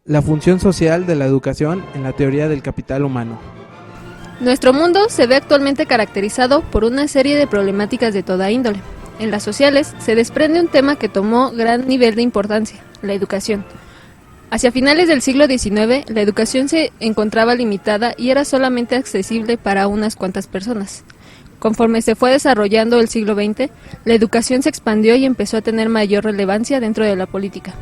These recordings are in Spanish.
La función social de la educación en la teoría del capital humano. Nuestro mundo se ve actualmente caracterizado por una serie de problemáticas de toda índole. En las sociales se desprende un tema que tomó gran nivel de importancia, la educación. Hacia finales del siglo XIX, la educación se encontraba limitada y era solamente accesible para unas cuantas personas. Conforme se fue desarrollando el siglo XX, la educación se expandió y empezó a tener mayor relevancia dentro de la política.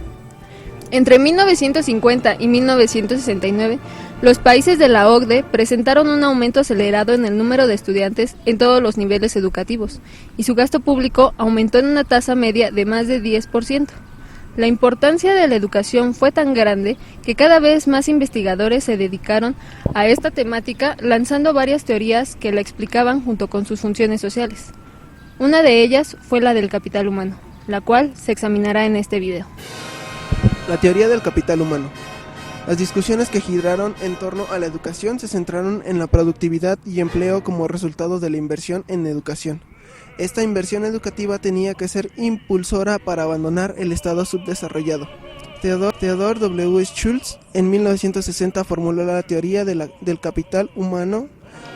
Entre 1950 y 1969, los países de la OCDE presentaron un aumento acelerado en el número de estudiantes en todos los niveles educativos, y su gasto público aumentó en una tasa media de más de 10%. La importancia de la educación fue tan grande que cada vez más investigadores se dedicaron a esta temática, lanzando varias teorías que la explicaban junto con sus funciones sociales. Una de ellas fue la del capital humano, la cual se examinará en este video. La teoría del capital humano. Las discusiones que giraron en torno a la educación se centraron en la productividad y empleo como resultado de la inversión en educación. Esta inversión educativa tenía que ser impulsora para abandonar el estado subdesarrollado. Theodore W. Schultz en 1960 formuló la teoría del capital humano,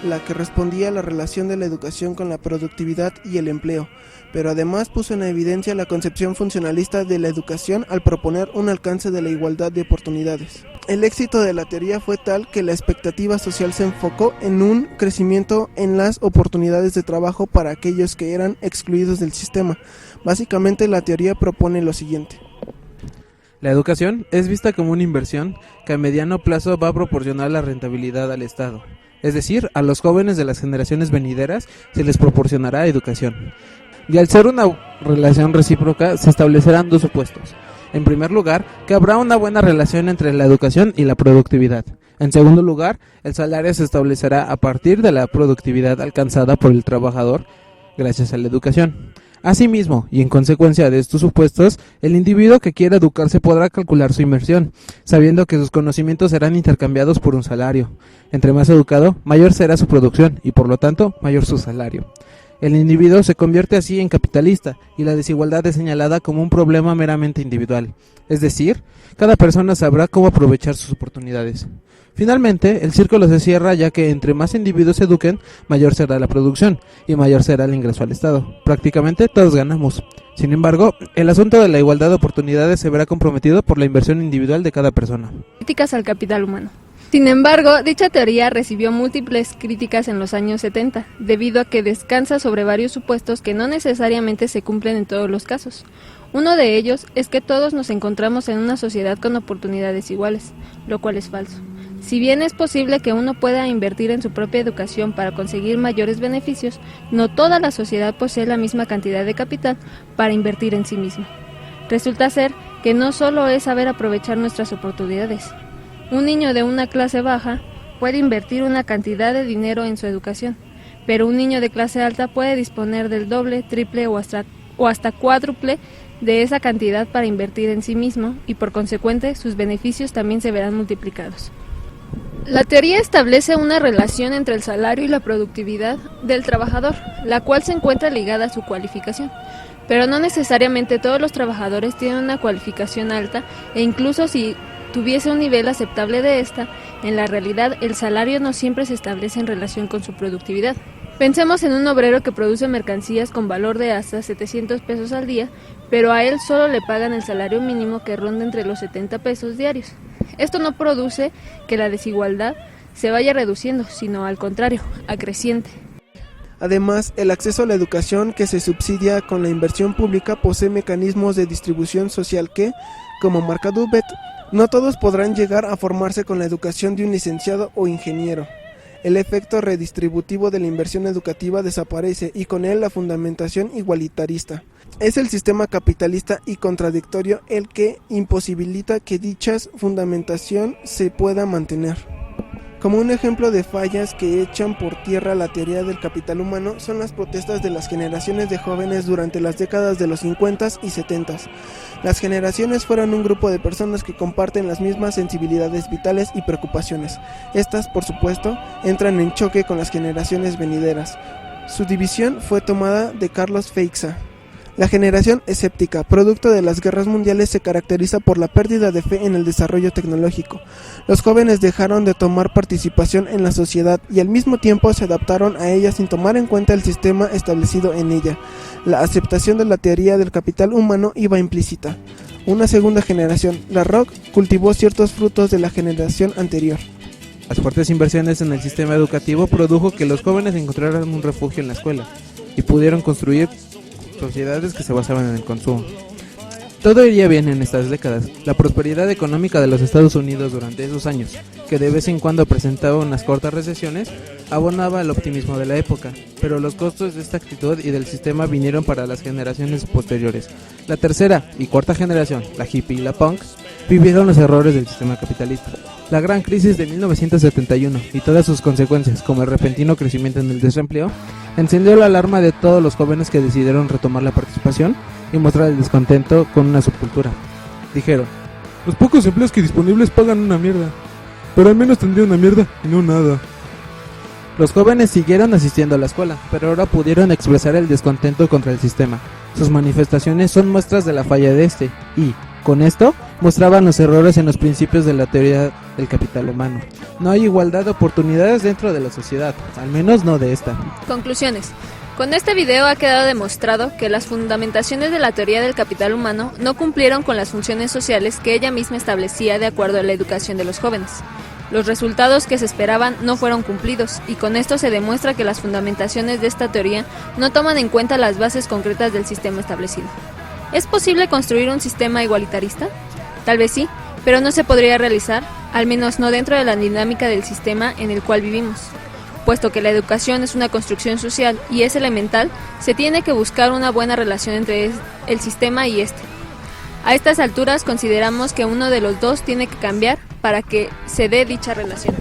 la que respondía a la relación de la educación con la productividad y el empleo, pero además puso en evidencia la concepción funcionalista de la educación al proponer un alcance de la igualdad de oportunidades. El éxito de la teoría fue tal que la expectativa social se enfocó en un crecimiento en las oportunidades de trabajo para aquellos que eran excluidos del sistema. Básicamente, la teoría propone lo siguiente. La educación es vista como una inversión que a mediano plazo va a proporcionar la rentabilidad al Estado. Es decir, a los jóvenes de las generaciones venideras se les proporcionará educación. Y al ser una relación recíproca, se establecerán dos supuestos. En primer lugar, que habrá una buena relación entre la educación y la productividad. En segundo lugar, el salario se establecerá a partir de la productividad alcanzada por el trabajador gracias a la educación. Asimismo, y en consecuencia de estos supuestos, el individuo que quiera educarse podrá calcular su inversión, sabiendo que sus conocimientos serán intercambiados por un salario. Entre más educado, mayor será su producción y por lo tanto, mayor su salario. El individuo se convierte así en capitalista y la desigualdad es señalada como un problema meramente individual. Es decir, cada persona sabrá cómo aprovechar sus oportunidades. Finalmente, el círculo se cierra ya que entre más individuos se eduquen, mayor será la producción y mayor será el ingreso al Estado. Prácticamente todos ganamos. Sin embargo, el asunto de la igualdad de oportunidades se verá comprometido por la inversión individual de cada persona. Críticas al capital humano. Sin embargo, dicha teoría recibió múltiples críticas en los años 70, debido a que descansa sobre varios supuestos que no necesariamente se cumplen en todos los casos. Uno de ellos es que todos nos encontramos en una sociedad con oportunidades iguales, lo cual es falso. Si bien es posible que uno pueda invertir en su propia educación para conseguir mayores beneficios, no toda la sociedad posee la misma cantidad de capital para invertir en sí mismo. Resulta ser que no solo es saber aprovechar nuestras oportunidades. Un niño de una clase baja puede invertir una cantidad de dinero en su educación, pero un niño de clase alta puede disponer del doble, triple o hasta cuádruple de esa cantidad para invertir en sí mismo y por consecuente sus beneficios también se verán multiplicados. La teoría establece una relación entre el salario y la productividad del trabajador, la cual se encuentra ligada a su cualificación. Pero no necesariamente todos los trabajadores tienen una cualificación alta e incluso si tuviese un nivel aceptable de esta, en la realidad el salario no siempre se establece en relación con su productividad. Pensemos en un obrero que produce mercancías con valor de hasta 700 pesos al día, pero a él solo le pagan el salario mínimo que ronda entre los 70 pesos diarios. Esto no produce que la desigualdad se vaya reduciendo, sino al contrario, acreciente. Además, el acceso a la educación que se subsidia con la inversión pública posee mecanismos de distribución social que, como marca Duvet, no todos podrán llegar a formarse con la educación de un licenciado o ingeniero. El efecto redistributivo de la inversión educativa desaparece y con él la fundamentación igualitarista. Es el sistema capitalista y contradictorio el que imposibilita que dicha fundamentación se pueda mantener. Como un ejemplo de fallas que echan por tierra la teoría del capital humano son las protestas de las generaciones de jóvenes durante las décadas de los 50 y 70. Las generaciones fueron un grupo de personas que comparten las mismas sensibilidades vitales y preocupaciones. Estas, por supuesto, entran en choque con las generaciones venideras. Su división fue tomada de Carlos Feixa. La generación escéptica, producto de las guerras mundiales, se caracteriza por la pérdida de fe en el desarrollo tecnológico. Los jóvenes dejaron de tomar participación en la sociedad y al mismo tiempo se adaptaron a ella sin tomar en cuenta el sistema establecido en ella. La aceptación de la teoría del capital humano iba implícita. Una segunda generación, la ROC, cultivó ciertos frutos de la generación anterior. Las fuertes inversiones en el sistema educativo produjo que los jóvenes encontraran un refugio en la escuela y pudieron construir sociedades que se basaban en el consumo. Todo iría bien en estas décadas. La prosperidad económica de los Estados Unidos durante esos años, que de vez en cuando presentaba unas cortas recesiones, abonaba el optimismo de la época, pero los costos de esta actitud y del sistema vinieron para las generaciones posteriores. La tercera y cuarta generación, la hippie y la punk, vivieron los errores del sistema capitalista. La gran crisis de 1971 y todas sus consecuencias, como el repentino crecimiento en el desempleo, encendió la alarma de todos los jóvenes que decidieron retomar la participación y mostrar el descontento con una subcultura. Dijeron: los pocos empleos que disponibles pagan una mierda, pero al menos tendría una mierda y no nada. Los jóvenes siguieron asistiendo a la escuela, pero ahora pudieron expresar el descontento contra el sistema. Sus manifestaciones son muestras de la falla de este y, con esto, mostraban los errores en los principios de la teoría del capital humano. No hay igualdad de oportunidades dentro de la sociedad, al menos no de esta. Conclusiones. Con este video ha quedado demostrado que las fundamentaciones de la teoría del capital humano no cumplieron con las funciones sociales que ella misma establecía de acuerdo a la educación de los jóvenes. Los resultados que se esperaban no fueron cumplidos, y con esto se demuestra que las fundamentaciones de esta teoría no toman en cuenta las bases concretas del sistema establecido. ¿Es posible construir un sistema igualitarista? Tal vez sí, pero no se podría realizar, al menos no dentro de la dinámica del sistema en el cual vivimos. Puesto que la educación es una construcción social y es elemental, se tiene que buscar una buena relación entre el sistema y este. A estas alturas consideramos que uno de los dos tiene que cambiar para que se dé dicha relación.